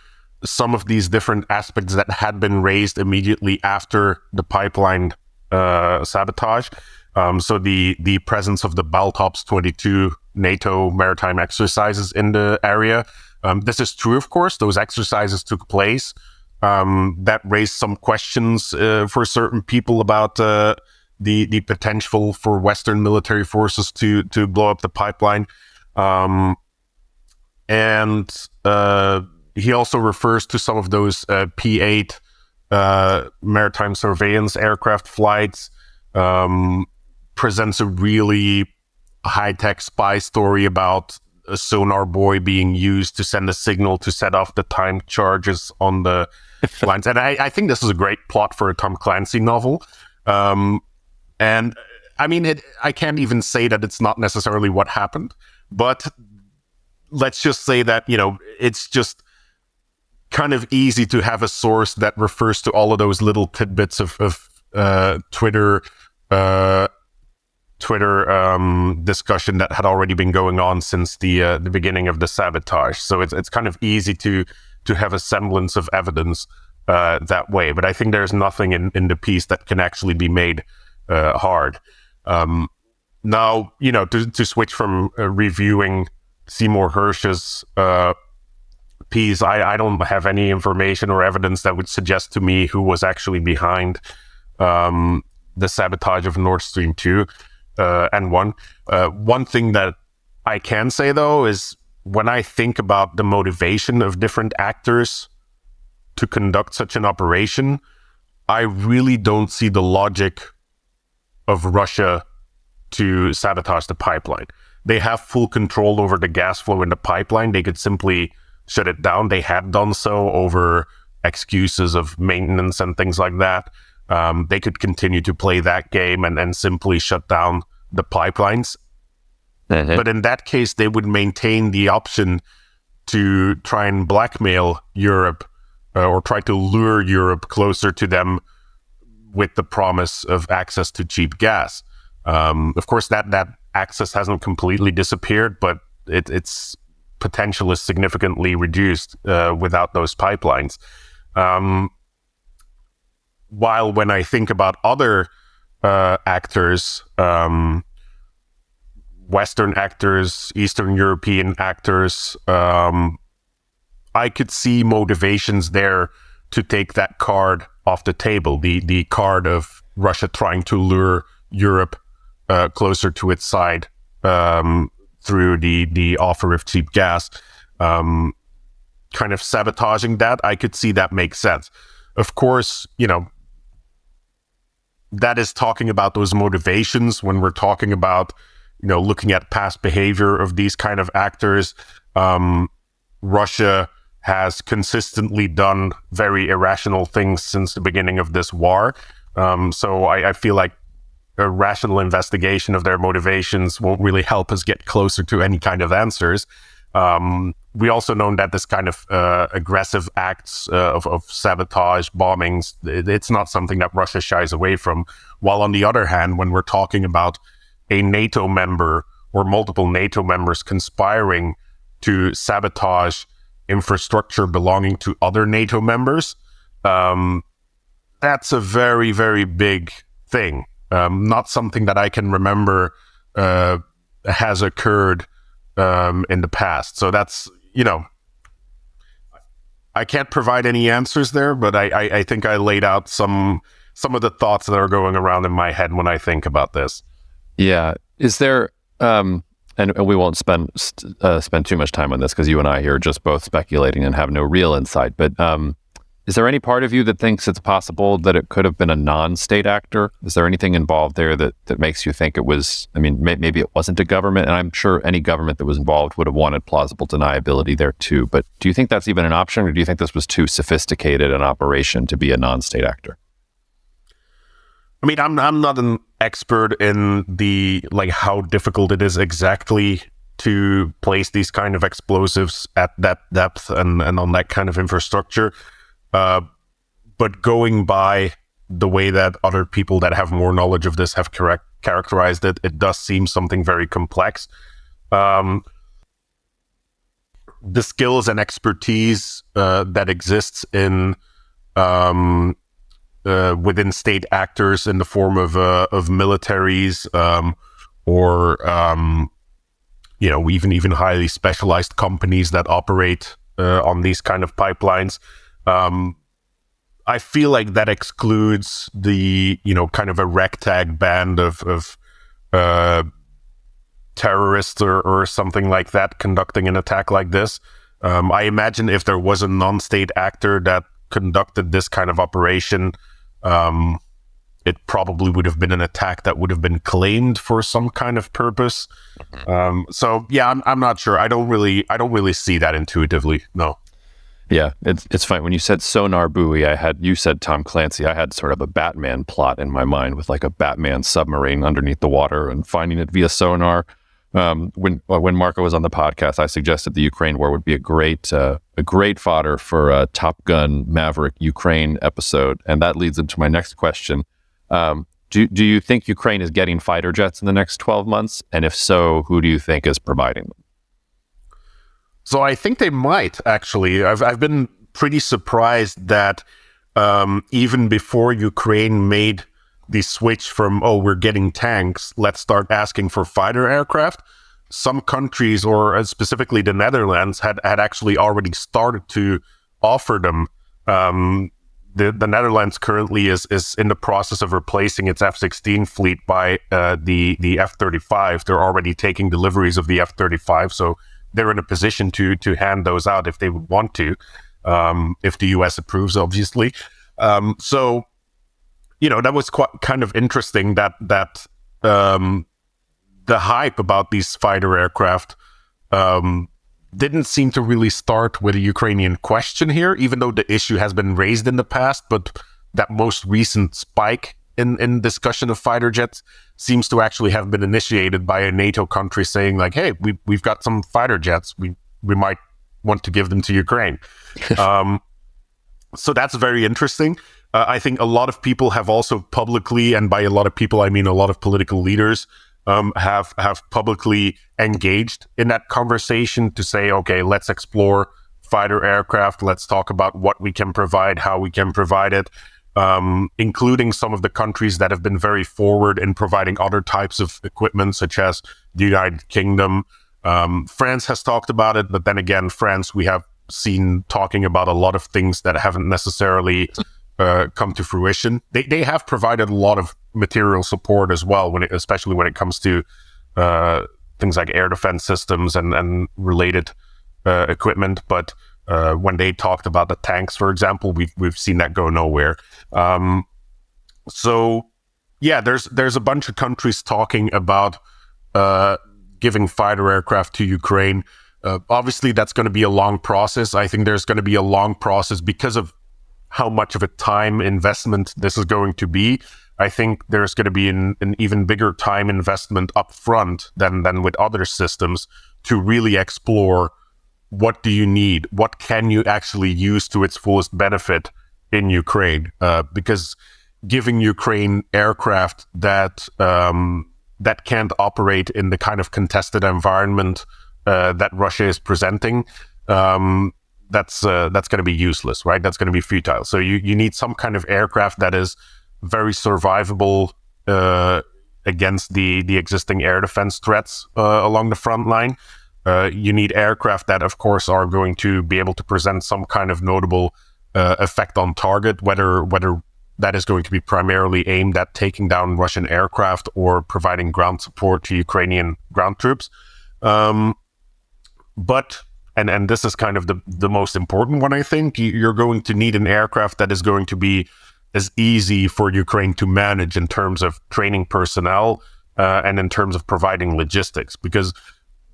some of these different aspects that had been raised immediately after the pipeline sabotage. So the presence of the Baltops 22 NATO maritime exercises in the area. This is true, of course. Those exercises took place. That raised some questions for certain people about the potential for Western military forces to blow up the pipeline. And he also refers to some of those P-8 maritime surveillance aircraft flights, presents a really high-tech spy story about a sonar buoy being used to send a signal to set off the timed charges on the lines. And I think this is a great plot for a Tom Clancy novel. And I mean, I can't even say that it's not necessarily what happened, but let's just say that, it's just kind of easy to have a source that refers to all of those little tidbits of Twitter discussion that had already been going on since the beginning of the sabotage. So it's kind of easy to have a semblance of evidence that way. But I think there's nothing in the piece that can actually be made hard. Now, to switch from reviewing Seymour Hersh's piece, I don't have any information or evidence that would suggest to me who was actually behind the sabotage of Nord Stream 2 and 1. One thing that I can say, though, is when I think about the motivation of different actors to conduct such an operation, I really don't see the logic of Russia to sabotage the pipeline. They have full control over the gas flow in the pipeline. They could simply shut it down. They had done so over excuses of maintenance and things like that. They could continue to play that game and simply shut down the pipelines.
Mm-hmm.
But in that case, they would maintain the option to try and blackmail Europe or try to lure Europe closer to them with the promise of access to cheap gas. Of course, that access hasn't completely disappeared, but its potential is significantly reduced without those pipelines. While when I think about other actors, Western actors, Eastern European actors, I could see motivations there to take that card off the table, the card of Russia trying to lure Europe closer to its side through the offer of cheap gas, kind of sabotaging that. I could see that make sense. Of course, that is talking about those motivations. When we're talking about, looking at past behavior of these kind of actors, Russia has consistently done very irrational things since the beginning of this war. So I feel like a rational investigation of their motivations won't really help us get closer to any kind of answers. We also know that this kind of aggressive acts of sabotage, bombings, it's not something that Russia shies away from. While on the other hand, when we're talking about a NATO member or multiple NATO members conspiring to sabotage infrastructure belonging to other NATO members, that's a very, very big thing. Not something that I can remember has occurred in the past. So that's, I can't provide any answers there, but I think I laid out some of the thoughts that are going around in my head when I think about this.
Yeah. Is there, and we won't spend too much time on this because you and I here are just both speculating and have no real insight, but is there any part of you that thinks it's possible that it could have been a non-state actor? Is there anything involved there that makes you think it was, maybe it wasn't a government, and I'm sure any government that was involved would have wanted plausible deniability there too, but do you think that's even an option, or do you think this was too sophisticated an operation to be a non-state actor?
I'm not an expert in how difficult it is exactly to place these kind of explosives at that depth and on that kind of infrastructure. But going by the way that other people that have more knowledge of this have characterized it, it does seem something very complex. The skills and expertise that exists in within state actors in the form of militaries or even highly specialized companies that operate on these kind of pipelines. I feel like that excludes the, kind of a ragtag band of terrorists or something like that conducting an attack like this. I imagine if there was a non-state actor that conducted this kind of operation, it probably would have been an attack that would have been claimed for some kind of purpose. So yeah, I'm not sure. I don't really see that intuitively. No.
Yeah, it's fine. When you said sonar buoy, you said Tom Clancy. I had sort of a Batman plot in my mind with like a Batman submarine underneath the water and finding it via sonar. When Marco was on the podcast, I suggested the Ukraine war would be a great fodder for a Top Gun Maverick Ukraine episode, and that leads into my next question. Do you think Ukraine is getting fighter jets in the next 12 months? And if so, who do you think is providing them?
So I think they might, actually. I've been pretty surprised that even before Ukraine made the switch from, we're getting tanks, let's start asking for fighter aircraft, some countries, or specifically the Netherlands, had actually already started to offer them. The Netherlands currently is in the process of replacing its F-16 fleet by the F-35. They're already taking deliveries of the F-35, so they're in a position to hand those out if they would want to, if the US approves, obviously. So, that was quite kind of interesting that the hype about these fighter aircraft didn't seem to really start with a Ukrainian question here, even though the issue has been raised in the past. But that most recent spike in discussion of fighter jets seems to actually have been initiated by a NATO country saying like, hey, we've got some fighter jets. We might want to give them to Ukraine. So that's very interesting. I think a lot of people have also publicly, and by a lot of people, I mean a lot of political leaders, have publicly engaged in that conversation to say, okay, let's explore fighter aircraft. Let's talk about what we can provide, how we can provide it, including some of the countries that have been very forward in providing other types of equipment, such as the United Kingdom. France has talked about it, but then again, France, we have seen talking about a lot of things that haven't necessarily come to fruition. They have provided a lot of material support as well, especially when it comes to things like air defense systems and related equipment. But when they talked about the tanks, for example, we've seen that go nowhere. So yeah, there's a bunch of countries talking about giving fighter aircraft to Ukraine. Obviously, that's going to be a long process. I think there's going to be a long process because of how much of a time investment this is going to be. I think there's going to be an even bigger time investment up front than with other systems to really explore what do you need, what can you actually use to its fullest benefit in Ukraine, because giving Ukraine aircraft that can't operate in the kind of contested environment that Russia is presenting, that's going to be useless, right? That's going to be futile. So you need some kind of aircraft that is very survivable against the existing air defense threats along the front line. You need aircraft that, of course, are going to be able to present some kind of notable effect on target, whether that is going to be primarily aimed at taking down Russian aircraft or providing ground support to Ukrainian ground troops. But this is kind of the most important one, I think. You're going to need an aircraft that is going to be as easy for Ukraine to manage in terms of training personnel and in terms of providing logistics. Because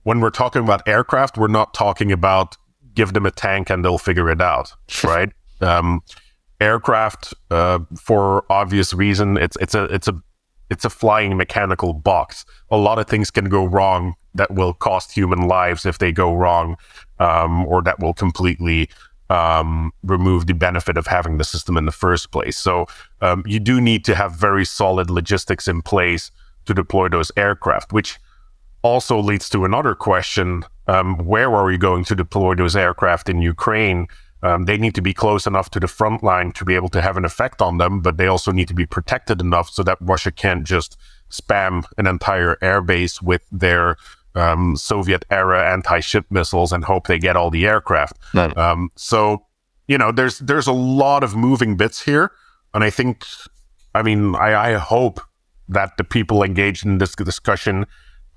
when we're talking about aircraft, we're not talking about give them a tank and they'll figure it out, right? Aircraft, for obvious reason, it's a flying mechanical box. A lot of things can go wrong that will cost human lives if they go wrong, or that will completely remove the benefit of having the system in the first place. So you do need to have very solid logistics in place to deploy those aircraft, which also leads to another question. Where are we going to deploy those aircraft in Ukraine? They need to be close enough to the front line to be able to have an effect on them, but they also need to be protected enough so that Russia can't just spam an entire airbase with their Soviet-era anti-ship missiles and hope they get all the aircraft. No. So, there's a lot of moving bits here, and I hope that the people engaged in this discussion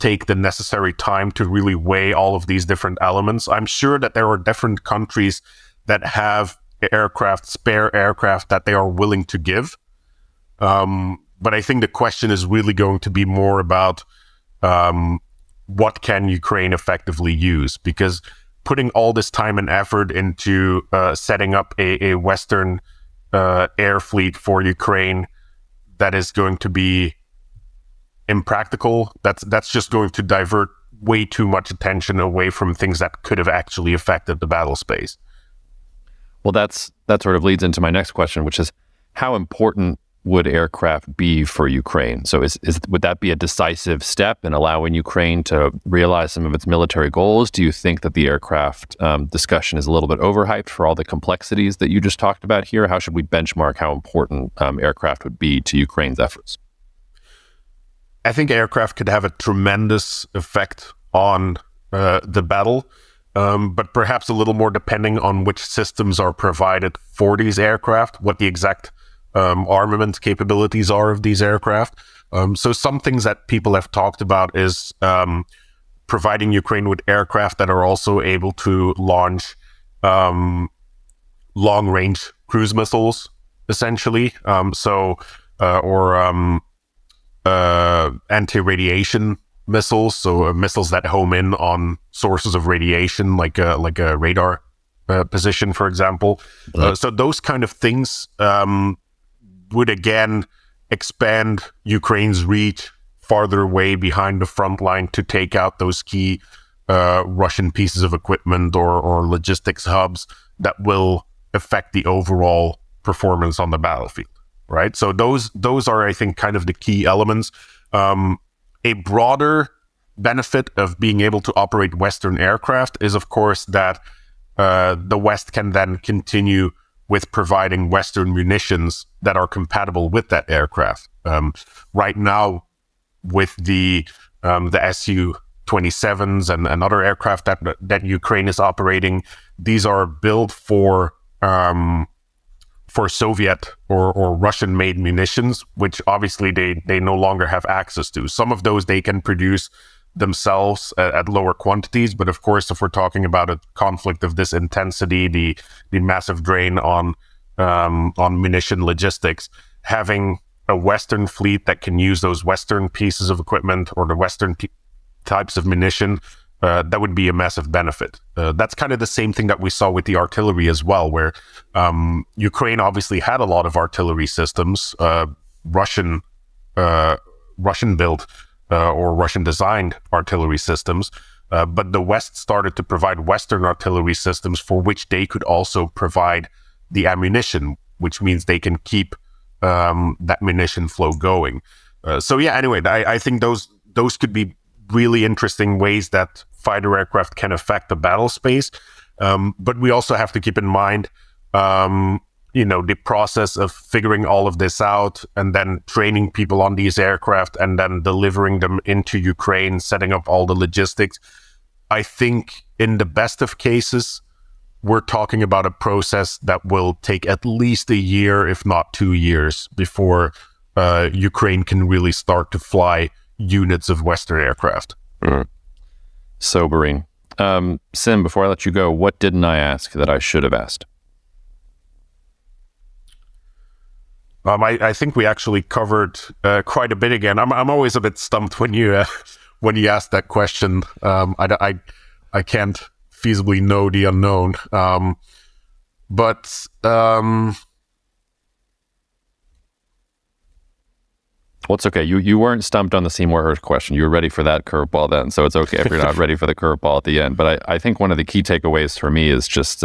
take the necessary time to really weigh all of these different elements. I'm sure that there are different countries that have spare aircraft that they are willing to give. But I think the question is really going to be more about what can Ukraine effectively use? Because putting all this time and effort into setting up a Western air fleet for Ukraine that is going to be impractical, that's just going to divert way too much attention away from things that could have actually affected the battle space.
Well, that sort of leads into my next question, which is how important would aircraft be for Ukraine? So would that be a decisive step in allowing Ukraine to realize some of its military goals? Do you think that the aircraft discussion is a little bit overhyped for all the complexities that you just talked about here? How should we benchmark how important aircraft would be to Ukraine's efforts?
I think aircraft could have a tremendous effect on the battle, but perhaps a little more depending on which systems are provided for these aircraft, what the exact armament capabilities are of these aircraft. So some things that people have talked about is providing Ukraine with aircraft that are also able to launch long-range cruise missiles, essentially. Anti-radiation missiles, so missiles that home in on sources of radiation, like a radar position, for example. So those kind of things would again expand Ukraine's reach farther away behind the front line to take out those key Russian pieces of equipment or logistics hubs that will affect the overall performance on the battlefield, right? So those are, I think, kind of the key elements. A broader benefit of being able to operate Western aircraft is, of course, that the West can then continue with providing Western munitions that are compatible with that aircraft. Right now, with the Su-27s and other aircraft that Ukraine is operating, these are built for Soviet or Russian-made munitions, which obviously they no longer have access to. Some of those they can produce themselves at lower quantities, but of course, if we're talking about a conflict of this intensity, the massive drain on munition logistics, having a Western fleet that can use those Western pieces of equipment or the Western types of munition, that would be a massive benefit. That's kind of the same thing that we saw with the artillery as well, where Ukraine obviously had a lot of artillery systems, Russian built or Russian designed artillery systems, but the West started to provide Western artillery systems for which they could also provide the ammunition, which means they can keep that munition flow going. Anyway, I think those could be really interesting ways that fighter aircraft can affect the battle space. But we also have to keep in mind, the process of figuring all of this out and then training people on these aircraft and then delivering them into Ukraine, setting up all the logistics. I think in the best of cases, we're talking about a process that will take at least a year, if not 2 years, before Ukraine can really start to fly units of Western aircraft.
Sobering. Sim, before I let you go, what didn't I ask that I should have asked?
I think we actually covered quite a bit again. I'm always a bit stumped when you ask that question. I can't feasibly know the unknown.
Well, it's okay. You weren't stumped on the Seymour Hirsch question. You were ready for that curveball then, so it's okay if you're not ready for the curveball at the end. But I think one of the key takeaways for me is just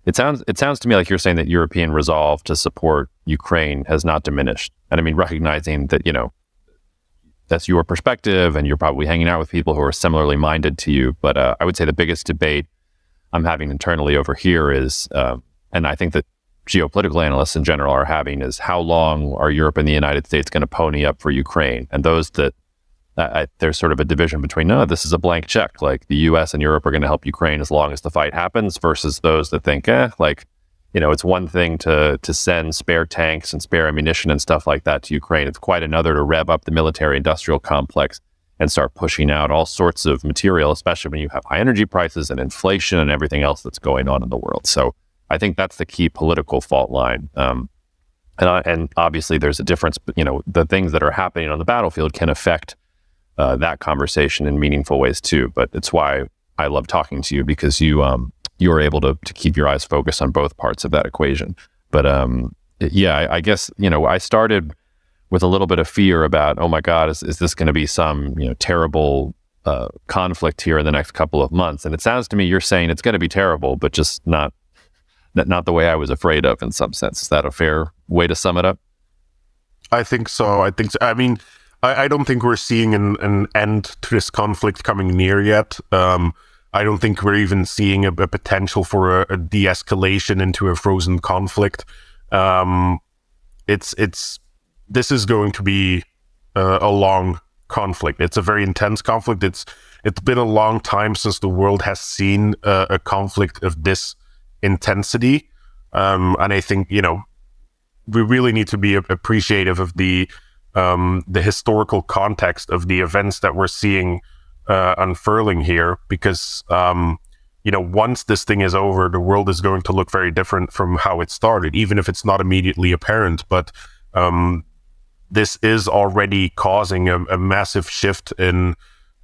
it sounds to me like you're saying that European resolve to support Ukraine has not diminished. And I mean, recognizing that, that's your perspective and you're probably hanging out with people who are similarly minded to you. But I would say the biggest debate I'm having internally over here is, and I think that geopolitical analysts in general are having, is how long are Europe and the United States going to pony up for Ukraine? And those that there's sort of a division between, no, this is a blank check. Like the US and Europe are going to help Ukraine as long as the fight happens, versus those that think, it's one thing to send spare tanks and spare ammunition and stuff like that to Ukraine. It's quite another to rev up the military industrial complex and start pushing out all sorts of material, especially when you have high energy prices and inflation and everything else that's going on in the world. So I think that's the key political fault line. And obviously there's a difference, the things that are happening on the battlefield can affect that conversation in meaningful ways too. But it's why I love talking to you, because you're able to keep your eyes focused on both parts of that equation. But I guess, I started with a little bit of fear about, oh my God, is this going to be some, terrible conflict here in the next couple of months? And it sounds to me you're saying it's going to be terrible, but just not the way I was afraid of in some sense. Is that a fair way to sum it up?
I think so. I mean, I don't think we're seeing an end to this conflict coming near yet. I don't think we're even seeing a potential for a de-escalation into a frozen conflict. This is going to be a long conflict. It's a very intense conflict. It's been a long time since the world has seen a conflict of this intensity. And I think, we really need to be appreciative of the historical context of the events that we're seeing unfurling here because, once this thing is over, the world is going to look very different from how it started, even if it's not immediately apparent. But this is already causing a massive shift in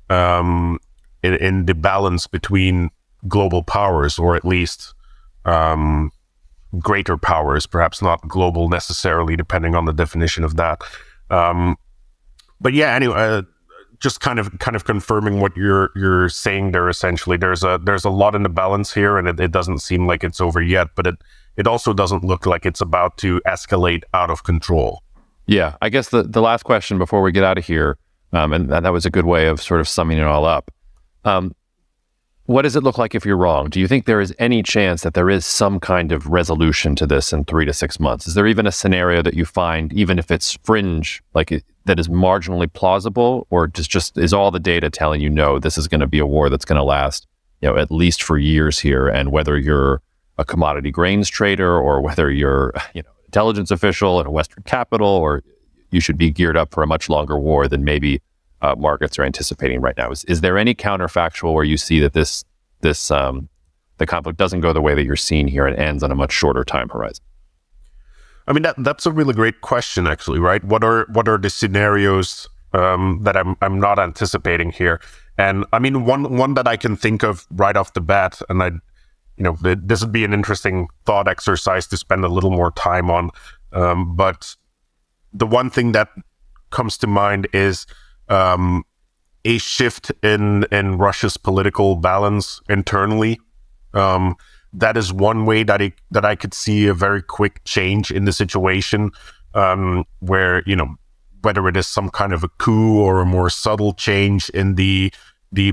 the balance between global powers, or at least greater powers, perhaps not global necessarily, depending on the definition of that. But yeah, anyway, just kind of confirming what you're saying there. Essentially, there's a lot in the balance here, and it doesn't seem like it's over yet. But it also doesn't look like it's about to escalate out of control.
Yeah, I guess the last question before we get out of here, and that was a good way of sort of summing it all up. What does it look like if you're wrong? Do you think there is any chance that there is some kind of resolution to this in 3 to 6 months? Is there even a scenario that you find, even if it's fringe, that is marginally plausible, or just is all the data telling you, no, this is going to be a war that's going to last, at least for years here? And whether you're a commodity grains trader, or whether you're, intelligence official in a Western capital, or you should be geared up for a much longer war than maybe markets are anticipating right now. Is there any counterfactual where you see that the conflict doesn't go the way that you're seeing here and ends on a much shorter time horizon?
I mean, that's a really great question, actually, right? What are the scenarios that I'm not anticipating here? And I mean, one that I can think of right off the bat, and this would be an interesting thought exercise to spend a little more time on. But the one thing that comes to mind is a shift in Russia's political balance internally. That is one way that I could see a very quick change in the situation, where, whether it is some kind of a coup or a more subtle change in the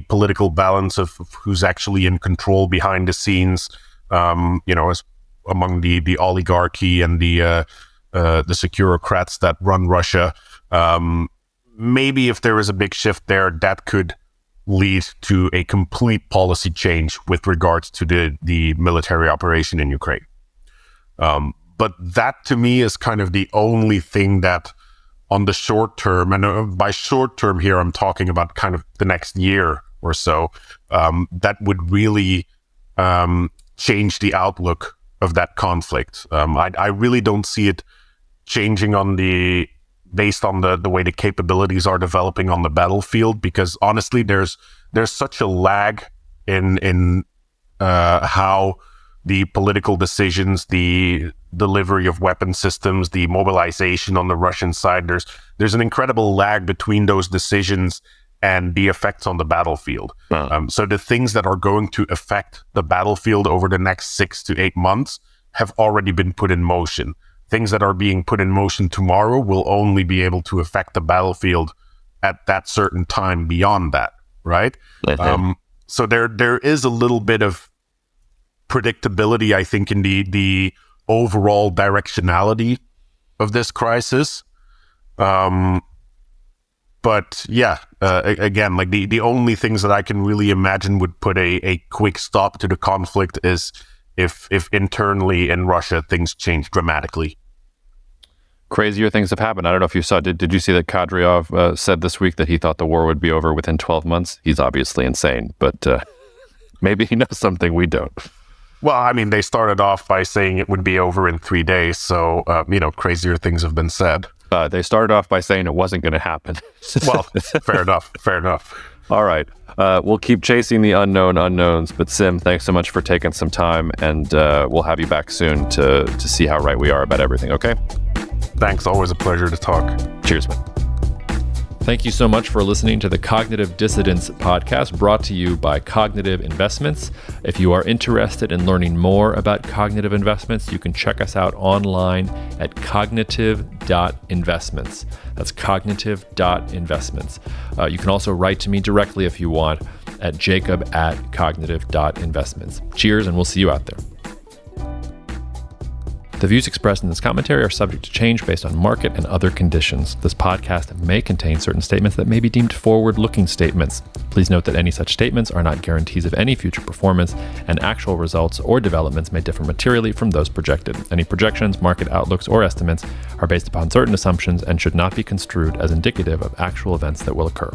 political balance of who's actually in control behind the scenes, as among the oligarchy and the securocrats that run Russia. Maybe if there is a big shift there, that could lead to a complete policy change with regards to the military operation in Ukraine. But that to me is kind of the only thing that on the short term, and by short term here, I'm talking about kind of the next year or so, that would really change the outlook of that conflict. I really don't see it changing based on the way the capabilities are developing on the battlefield, because honestly, there's such a lag in how the political decisions, the delivery of weapon systems, the mobilization on the Russian side, there's an incredible lag between those decisions and the effects on the battlefield. Wow. So the things that are going to affect the battlefield over the next 6 to 8 months have already been put in motion. Things that are being put in motion tomorrow will only be able to affect the battlefield at that certain time beyond that, right? So there is a little bit of predictability, I think, in the overall directionality of this crisis. But yeah, again, like the only things that I can really imagine would put a quick stop to the conflict is if internally in Russia things change dramatically.
Crazier things have happened. I don't know if you saw, did you see that Kadyrov said this week that he thought the war would be over within 12 months? He's obviously insane, but maybe he knows something we don't.
Well, I mean, they started off by saying it would be over in 3 days, so, crazier things have been said.
They started off by saying it wasn't going to happen.
Well, fair enough.
All right. We'll keep chasing the unknown unknowns, but Sim, thanks so much for taking some time, and we'll have you back soon to see how right we are about everything, okay?
Thanks. Always a pleasure to talk.
Cheers, man. Thank you so much for listening to the Cognitive Dissidence podcast, brought to you by Cognitive Investments. If you are interested in learning more about cognitive investments, you can check us out online at cognitive.investments. That's cognitive.investments. You can also write to me directly if you want at jacob@cognitive.investments. Cheers, and we'll see you out there. The views expressed in this commentary are subject to change based on market and other conditions. This podcast may contain certain statements that may be deemed forward-looking statements. Please note that any such statements are not guarantees of any future performance, and actual results or developments may differ materially from those projected. Any projections, market outlooks, or estimates are based upon certain assumptions and should not be construed as indicative of actual events that will occur.